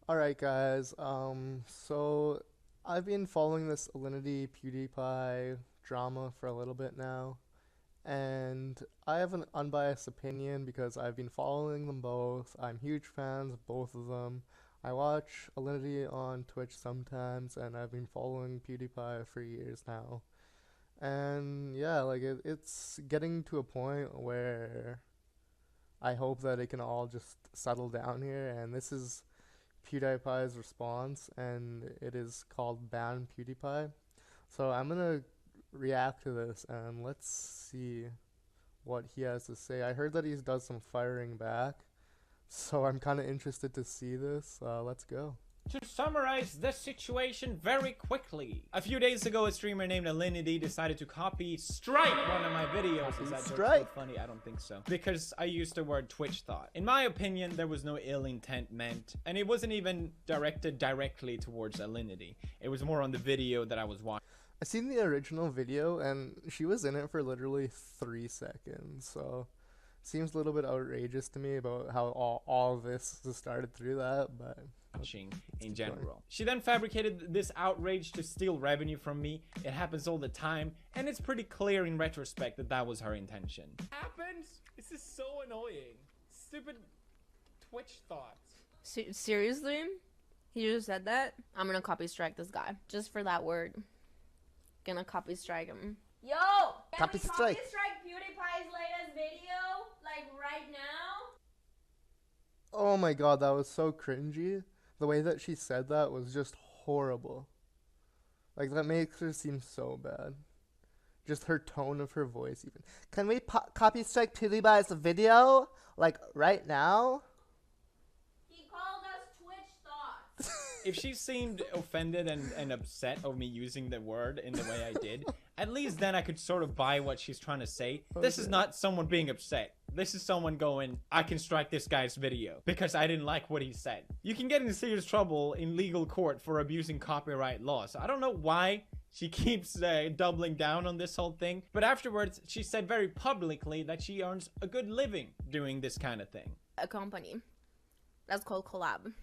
Alright guys, so I've been following this Alinity PewDiePie drama for a little bit now, and I have an unbiased opinion because I've been following them both. I'm huge fans of both of them. I watch Alinity on Twitch sometimes, and I've been following PewDiePie for years now. And yeah, it's getting to a point where I hope that it can all just settle down here, and this is PewDiePie's response, and it is called Ban PewDiePie. So I'm gonna react to this and let's see what he has to say. I heard that he does some firing back, so I'm kind of interested to see this. Let's go. To summarize the situation very quickly, a few days ago a streamer named Alinity decided to copy strike one of my videos. Is that joke so funny? I don't think so. Because I used the word Twitch thought. In my opinion, there was no ill intent meant, and it wasn't even directed directly towards Alinity. It was more on the video that I was watching. I seen the original video and she was in it for literally 3 seconds, so seems a little bit outrageous to me about how all this started through that, but in general. She then fabricated this outrage to steal revenue from me. It happens all the time, and it's pretty clear in retrospect that that was her intention. Happens? This is so annoying. Stupid Twitch thoughts. Seriously? He just said that? I'm gonna copy strike this guy. Just for that word. Gonna copy strike him. Yo! Copy strike PewDiePie's latest video? Like right now? oh my god, that was so cringy. The way that she said that was just horrible. Like, that makes her seem so bad. Just her tone of her voice, even. Can we copy strike PewDiePie's video? Like, right now? He called us Twitch thoughts. If she seemed offended and upset of me using the word in the way I did, at least then I could sort of buy what she's trying to say. Okay. This is not someone being upset. This is someone going, I can strike this guy's video because I didn't like what he said. You can get in serious trouble in legal court for abusing copyright laws. I don't know why she keeps doubling down on this whole thing, but afterwards she said very publicly that she earns a good living doing this kind of thing. A company that's called Collab.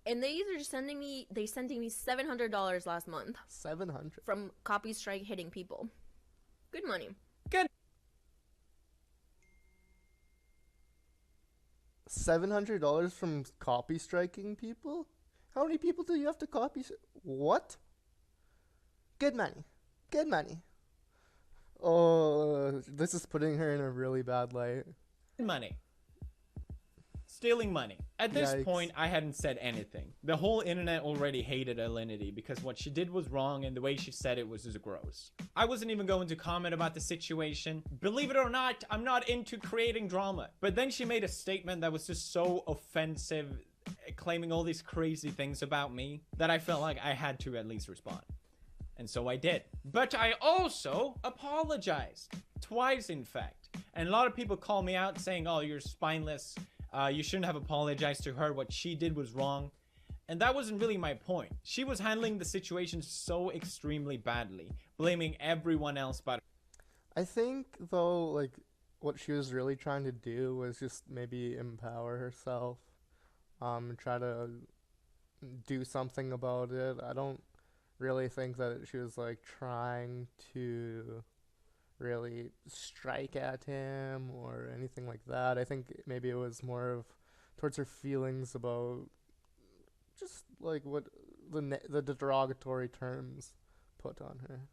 And they sent me $700 last month. 700 from copy strike hitting people. Good money. Good. $700 from copy striking people? How many people do you have to copy? What? Good money. Good money. Oh, this is putting her in a really bad light. Money. Stealing money. At this Yikes. point, I hadn't said anything. The whole internet already hated Alinity because what she did was wrong and the way she said it was just gross. I wasn't even going to comment about the situation. Believe it or not, I'm not into creating drama. But then she made a statement that was just so offensive, claiming all these crazy things about me, that I felt like I had to at least respond. And so I did. But I also apologized. Twice, in fact. And a lot of people call me out saying, oh, you're spineless. You shouldn't have apologized to her. What she did was wrong. And that wasn't really my point. She was handling the situation so extremely badly, blaming everyone else but I think, though, like, what she was really trying to do was just maybe empower herself, try to do something about it. I don't really think that she was, like, trying to really strike at him or anything like that. I think maybe it was more of towards her feelings about just like what the derogatory terms put on her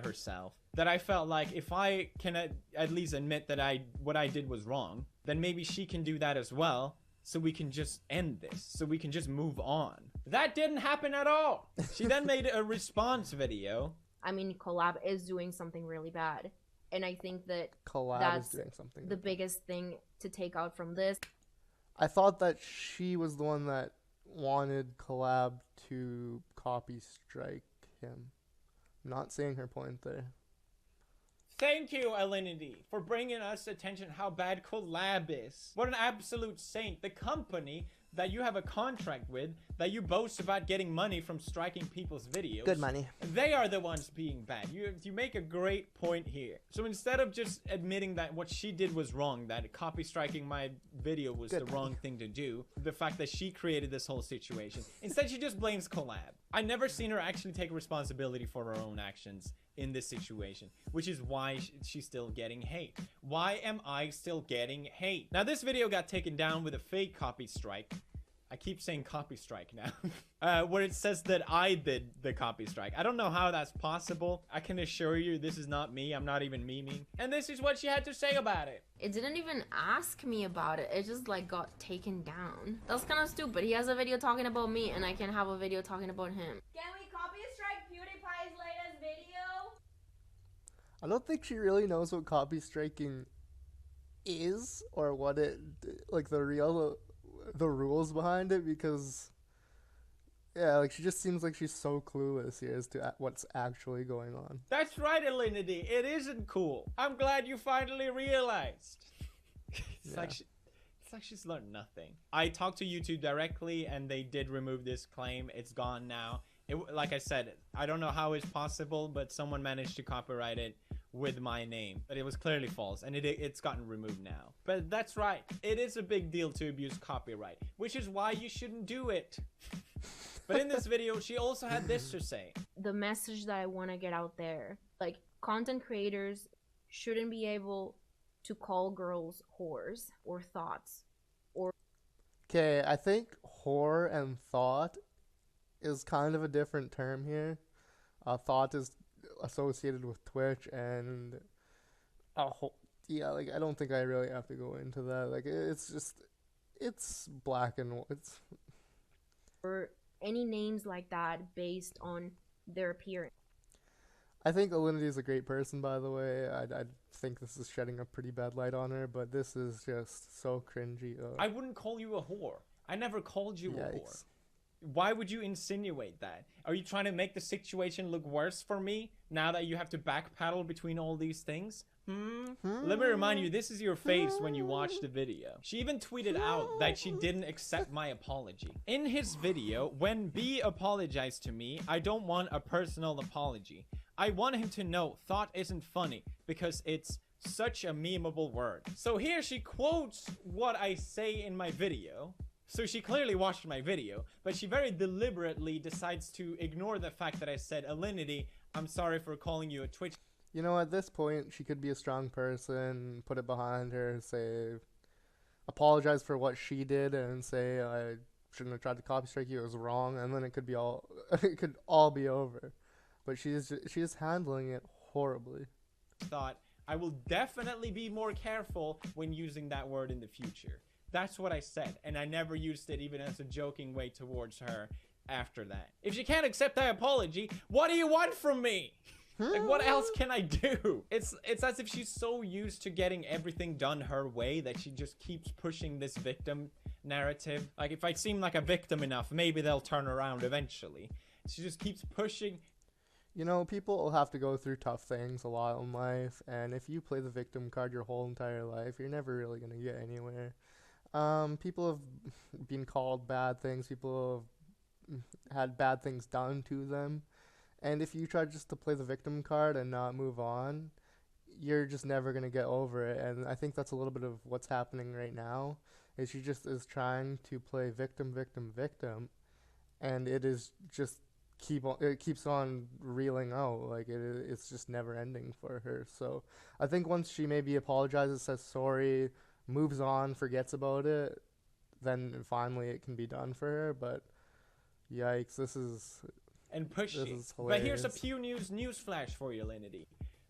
herself. That I felt like if I can at least admit that what I did was wrong, then maybe she can do that as well, so we can just end this, so we can just move on. That didn't happen at all. She then made a response video. I mean, Collab is doing something really bad. And I think that Collab is doing something the biggest thing to take out from this. I thought that she was the one that wanted Collab to copy strike him. I'm not seeing her point there. Thank you, Alinity, for bringing us attention how bad Collab is. What an absolute saint. The company that you have a contract with, that you boast about getting money from striking people's videos. Good money. They are the ones being bad. You make a great point here. So instead of just admitting that what she did was wrong, that copy striking my video was the wrong thing to do, the fact that she created this whole situation, instead she just blames collab. I never seen her actually take responsibility for her own actions in this situation, which is why she's still getting hate. Why am I still getting hate? Now this video got taken down with a fake copy strike. I keep saying copy strike now. Where it says that I did the copy strike. I don't know how that's possible. I can assure you this is not me. I'm not even memeing. And this is what she had to say about it. It didn't even ask me about it. It just like got taken down. That's kind of stupid. He has a video talking about me and I can have a video talking about him. Can we copy strike PewDiePie's latest video? I don't think she really knows what copy striking is or what it, like the rules behind it, because yeah, like she just seems like she's so clueless here as to what's actually going on. That's right, Alinity. It isn't cool. I'm glad you finally realized. It's like she's learned nothing. I talked to YouTube directly and they did remove this claim. It's gone now. Like I said, I don't know how it's possible, but someone managed to copyright it with my name, but it was clearly false, and it's gotten removed now. But that's right, it is a big deal to abuse copyright, which is why you shouldn't do it. But in this video, she also had this to say. The message that I want to get out there, like, content creators shouldn't be able to call girls whores or thoughts or... Okay, I think whore and thought is kind of a different term here. Thought is associated with Twitch, and yeah, like I don't think I really have to go into that. Like it's black and white. Or any names like that based on their appearance. I think Alinity is a great person, by the way. I think this is shedding a pretty bad light on her, but this is just so cringy. I wouldn't call you a whore. I never called you a whore. Yikes. Why would you insinuate that? Are you trying to make the situation look worse for me now that you have to backpedal between all these things? Let me remind you, this is your face when you watch the video. She even tweeted out that she didn't accept my apology. In his video, when B apologized to me, I don't want a personal apology. I want him to know thought isn't funny because it's such a memeable word. So here she quotes what I say in my video. So she clearly watched my video, but she very deliberately decides to ignore the fact that I said, Alinity, I'm sorry for calling you a Twitch. You know, at this point, she could be a strong person, put it behind her, say, apologize for what she did, and say, I shouldn't have tried to copy strike you, it was wrong, and then it could all be over. But she's handling it horribly. Thought, I will definitely be more careful when using that word in the future. That's what I said, and I never used it even as a joking way towards her after that. If she can't accept that apology, what do you want from me? Like, what else can I do? It's as if she's so used to getting everything done her way that she just keeps pushing this victim narrative. Like, if I seem like a victim enough, maybe they'll turn around eventually. She just keeps pushing. You know, people will have to go through tough things a lot in life, and if you play the victim card your whole entire life, you're never really going to get anywhere. People have been called bad things. People have had bad things done to them. And if you try just to play the victim card and not move on, you're just never going to get over it. And I think that's a little bit of what's happening right now, is she just is trying to play victim, victim, victim. And it is just it keeps on reeling out. Like it's just never ending for her. So I think once she maybe apologizes, says sorry, moves on, forgets about it, then finally it can be done for her. But yikes, this is pushing. But here's a Pew News newsflash for you, Alinity.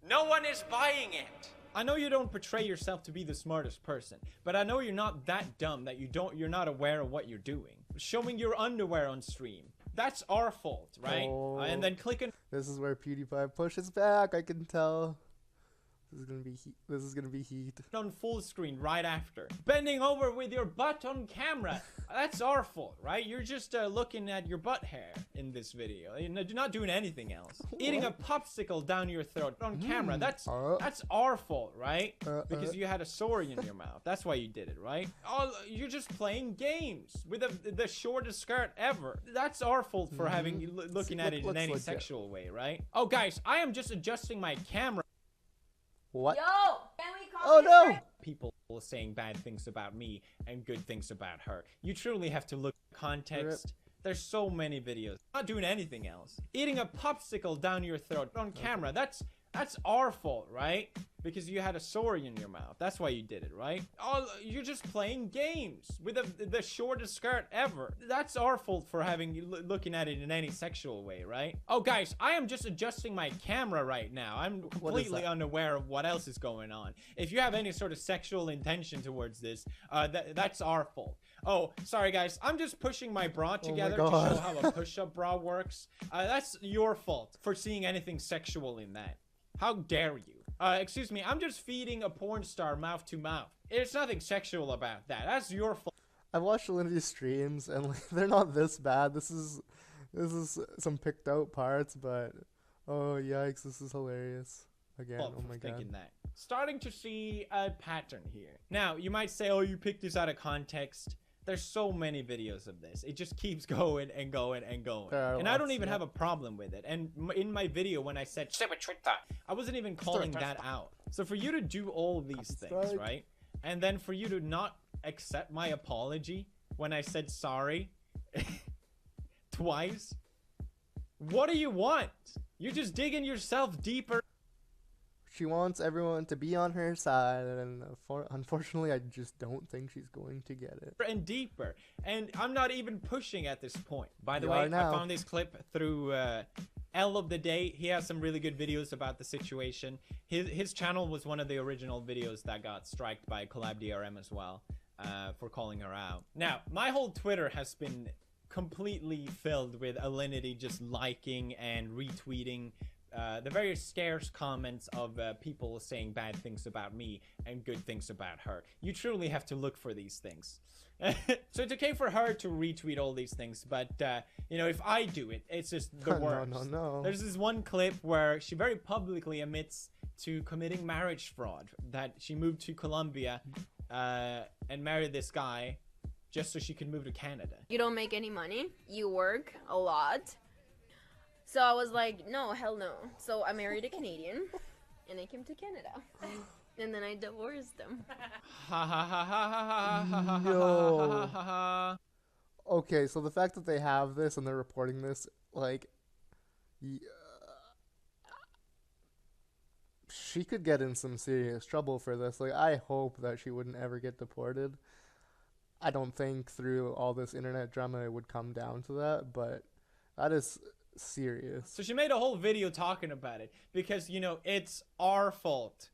No one is buying it. I know you don't portray yourself to be the smartest person, but I know you're not that dumb that you're not aware of what you're doing. Showing your underwear on stream, that's our fault, right? Oh, and then clicking. This is where PewDiePie pushes back, I can tell. This is gonna be heat. On full screen right after. Bending over with your butt on camera. That's our fault, right? You're just looking at your butt hair in this video. You're not doing anything else. Eating a popsicle down your throat on camera. That's our fault, right? Because you had a sore in your mouth. That's why you did it, right? Oh, you're just playing games with the shortest skirt ever. That's our fault for having looking at it in any sexual way, right? Oh, guys, I am just adjusting my camera. What? Yo, can we call Oh no! People saying bad things about me and good things about her. You truly have to look at context. There's so many videos. Not doing anything else. Eating a popsicle down your throat on camera. That's our fault, right? Because you had a sore in your mouth. That's why you did it, right? Oh, you're just playing games with the shortest skirt ever. That's our fault for having looking at it in any sexual way, right? Oh, guys, I am just adjusting my camera right now. I'm completely unaware of what else is going on. If you have any sort of sexual intention towards this, that's our fault. Oh, sorry guys, I'm just pushing my bra together to show how a push-up bra works. That's your fault for seeing anything sexual in that. How dare you? Excuse me, I'm just feeding a porn star mouth to mouth. There's nothing sexual about that. That's your fault. I've watched Alinity's streams and like, they're not this bad. This is some picked out parts, but oh yikes, this is hilarious. Again, oh my god. That. Starting to see a pattern here. Now, you might say, oh, you picked this out of context. There's so many videos of this. It just keeps going and going and going. And I don't even have a problem with it. And in my video, when I said, I wasn't even calling that out. So for you to do all these things, right? And then for you to not accept my apology when I said sorry twice, what do you want? You're just digging yourself deeper. She wants everyone to be on her side, and unfortunately, I just don't think she's going to get it. And deeper, and I'm not even pushing at this point. By the way, I found this clip through L of the Day. He has some really good videos about the situation. His channel was one of the original videos that got striked by Collab DRM as well for calling her out. Now, my whole Twitter has been completely filled with Alinity just liking and retweeting the very scarce comments of people saying bad things about me and good things about her. You truly have to look for these things. So it's okay for her to retweet all these things, but you know, if I do it, it's just the worst. No. There's this one clip where she very publicly admits to committing marriage fraud, that she moved to Colombia and married this guy just so she could move to Canada. You don't make any money. You work a lot. So I was like, no, hell no. So I married a Canadian, and I came to Canada. And then I divorced him. No. Okay, so the fact that they have this and they're reporting this, like, she could get in some serious trouble for this. Like, I hope that she wouldn't ever get deported. I don't think through all this internet drama it would come down to that, but that is serious. So she made a whole video talking about it because, you know, it's our fault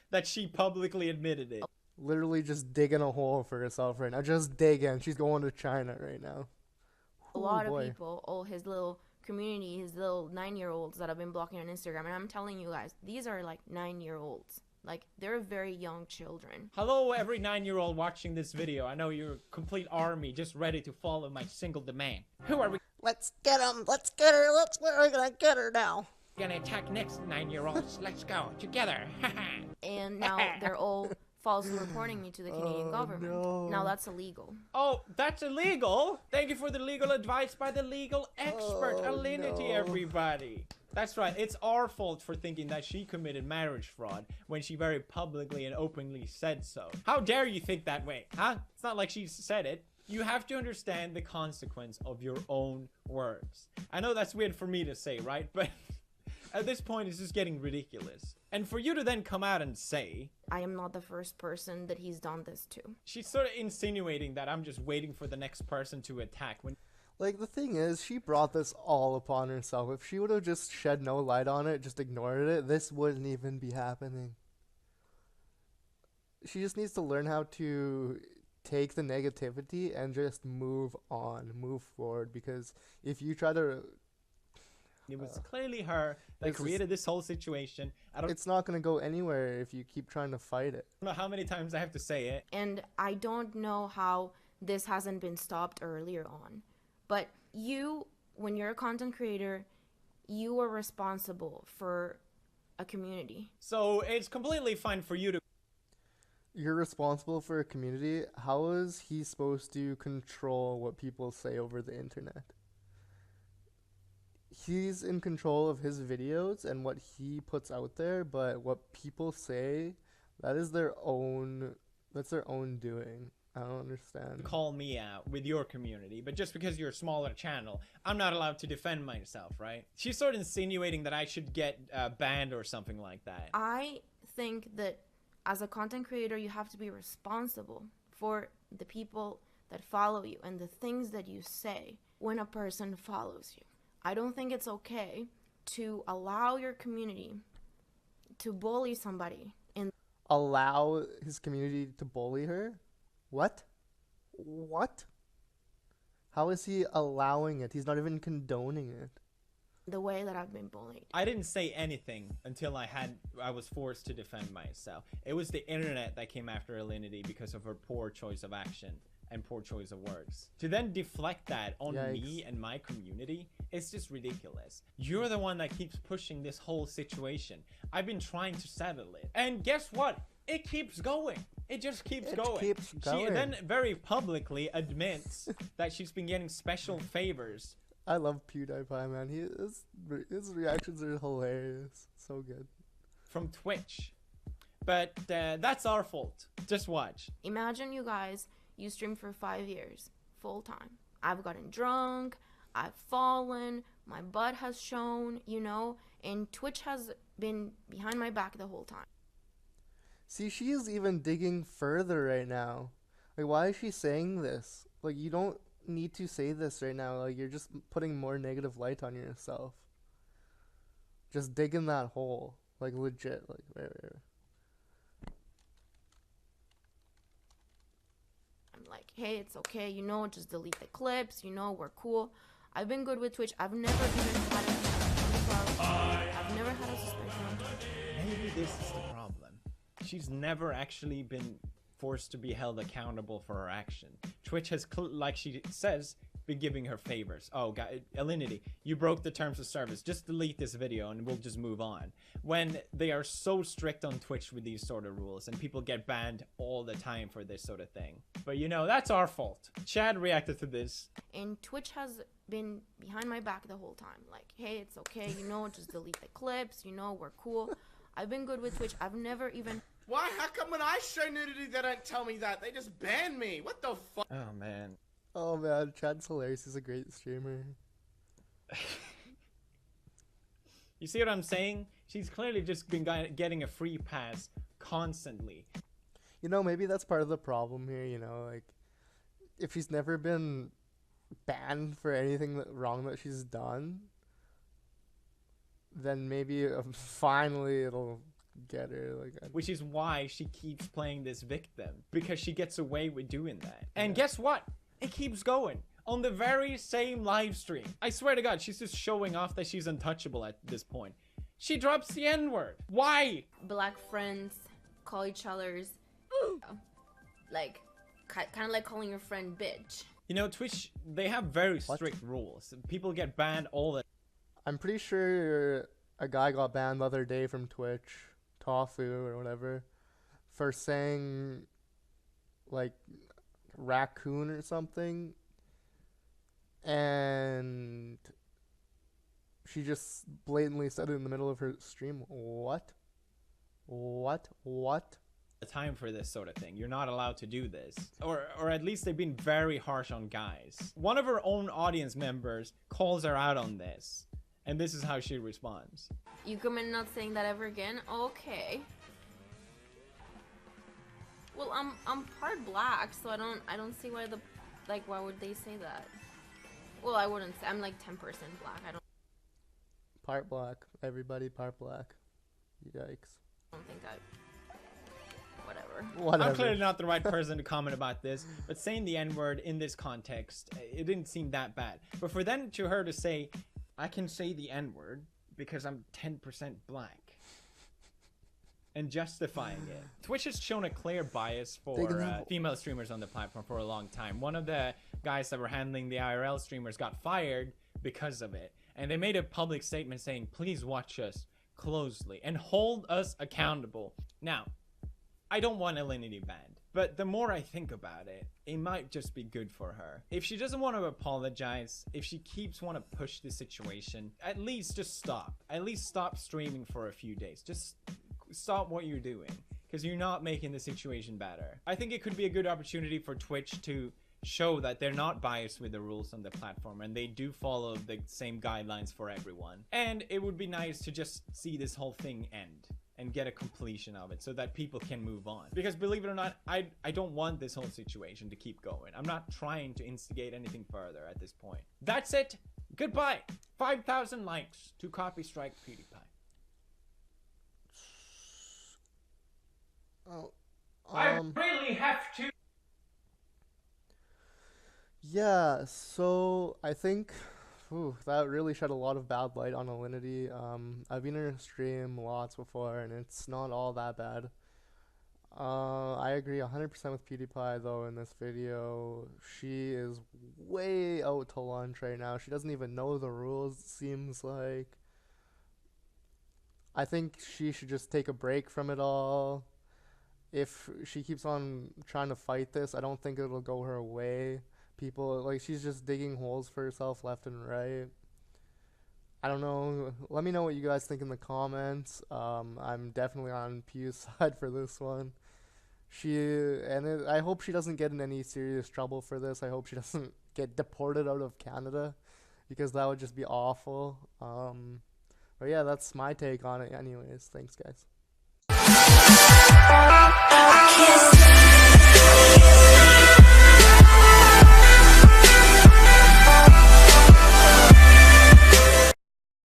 that she publicly admitted it. Literally just digging a hole for herself right now. Just digging. She's going to China right now. A lot of people, all his little community, his little 9-year-olds that have been blocking on Instagram. And I'm telling you guys, these are like 9-year-olds. Like, they're very young children. Hello, every 9-year-old watching this video. I know you're a complete army just ready to follow my single demand. Who are we? Let's get him. Let's get her. We're gonna get her now. Gonna attack next 9-year-olds. Let's go together. And now they're all falsely reporting me to the Canadian government. No. Now that's illegal. Oh, that's illegal? Thank you for the legal advice by the legal expert, Alinity, everybody. That's right, it's our fault for thinking that she committed marriage fraud when she very publicly and openly said so. How dare you think that way, huh? It's not like she said it. You have to understand the consequence of your own words. I know that's weird for me to say, right? But at this point, it's just getting ridiculous. And for you to then come out and say, I am not the first person that he's done this to. She's sort of insinuating that I'm just waiting for the next person to attack. When, like, the thing is, she brought this all upon herself. If she would have just shed no light on it, just ignored it, this wouldn't even be happening. She just needs to learn how to take the negativity and just move on, move forward, because if you try to It was clearly her that It's just- created this whole situation. I don't It's not gonna go anywhere if you keep trying to fight it. know how many times I have to say it. And I don't know how this hasn't been stopped earlier on. But you, when you're a content creator, you are responsible for a community. So it's completely fine for you to You're responsible for a community. How is he supposed to control what people say over the internet? He's in control of his videos and what he puts out there, but what people say, that's their own doing. I don't understand. call me out with your community, but just because you're a smaller channel, I'm not allowed to defend myself, right? She's sort of insinuating that I should get banned or something like that. I think that as a content creator, you have to be responsible for the people that follow you and the things that you say when a person follows you. I don't think it's okay to allow your community to bully somebody. Allow his community to bully her? What? What? How is he allowing it? He's not even condoning it. The way that I've been bullied. I didn't say anything until I was forced to defend myself. It was the internet that came after Alinity because of her poor choice of action and poor choice of words. To then deflect that on me and my community, it's just ridiculous. You're the one that keeps pushing this whole situation. I've been trying to settle it. And guess what? It keeps going. It just keeps going. Keeps going. She then very publicly admits that she's been getting special favors. I love PewDiePie, man. His reactions are hilarious. So good. From Twitch. But that's our fault. Just watch. Imagine you guys, you streamed for 5 years, full time. I've gotten drunk, I've fallen, my butt has shown, and Twitch has been behind my back the whole time. See, she is even digging further right now. Like, why is she saying this? Like, you don't need to say this right now. Like, you're just putting more negative light on yourself. Just dig in that hole. Like, legit. Like, right. I'm like, hey, it's okay, just delete the clips, we're cool. I've been good with Twitch. I've never even had I've never had a suspension. Maybe this is the problem. She's never actually been forced to be held accountable for her action. Twitch has, like she says, been giving her favors. Oh, God, Alinity, you broke the terms of service. Just delete this video and we'll just move on. When they are so strict on Twitch with these sort of rules and people get banned all the time for this sort of thing. But that's our fault. Chad reacted to this. And Twitch has been behind my back the whole time. Like, hey, it's okay, just delete the clips, we're cool. I've been good with Twitch. I've never even... Why? How come when I show nudity, they don't tell me that? They just ban me. What the fuck? Oh, man. Oh, man. Chad's hilarious. He's a great streamer. You see what I'm saying? She's clearly just been getting a free pass constantly. Maybe that's part of the problem here, like, if she's never been banned for anything wrong that she's done, then maybe finally it'll get her. Which is why she keeps playing this victim, because she gets away with doing that. And guess what? It keeps going. On the very same live stream. I swear to God, she's just showing off that she's untouchable at this point. She drops the N-word. Why? Black friends call each other's... like, kind of like calling your friend bitch. Twitch, they have very strict rules. People get banned all the... I'm pretty sure a guy got banned the other day from Twitch, Tofu or whatever, for saying, like, raccoon or something. And she just blatantly said it in the middle of her stream. What? time for this sort of thing. You're not allowed to do this. Or at least they've been very harsh on guys. One of her own audience members calls her out on this. And this is how she responds. You commit not saying that ever again? Okay. Well, I'm part black, so I don't see why why would they say that? Well, I wouldn't say. I'm like 10% black. I don't Part black. Everybody part black. Yikes. think I... Whatever. Whatever. I'm clearly not the right person to comment about this, but saying the N-word in this context, it didn't seem that bad. But for then to her to say, I can say the N-word because I'm 10% black. And justifying it. Twitch has shown a clear bias for female streamers on the platform for a long time. One of the guys that were handling the IRL streamers got fired because of it. And they made a public statement saying, please watch us closely and hold us accountable. Now, I don't want Alinity banned, but the more I think about it, it might just be good for her. If she doesn't want to apologize, if she keeps want to push the situation, at least just stop. At least stop streaming for a few days. Just stop what you're doing, because you're not making the situation better. I think it could be a good opportunity for Twitch to show that they're not biased with the rules on the platform and they do follow the same guidelines for everyone. And it would be nice to just see this whole thing end and get a completion of it so that people can move on. Because believe it or not, I don't want this whole situation to keep going. I'm not trying to instigate anything further at this point. That's it. Goodbye. 5,000 likes to copy strike PewDiePie. Oh, I really have to. yeah, so I think that really shed a lot of bad light on Alinity. I've been in her stream lots before, and it's not all that bad. I agree 100% with PewDiePie, though, in this video. She is way out to lunch right now. She doesn't even know the rules, it seems like. I think she should just take a break from it all. If she keeps on trying to fight this, I don't think it'll go her way. People, like, she's just digging holes for herself left and right. I don't know. Let me know what you guys think in the comments. I'm definitely on Pew's side for this one. I hope she doesn't get in any serious trouble for this. I hope she doesn't get deported out of Canada, because that would just be awful. But yeah, that's my take on it anyways. Thanks, guys.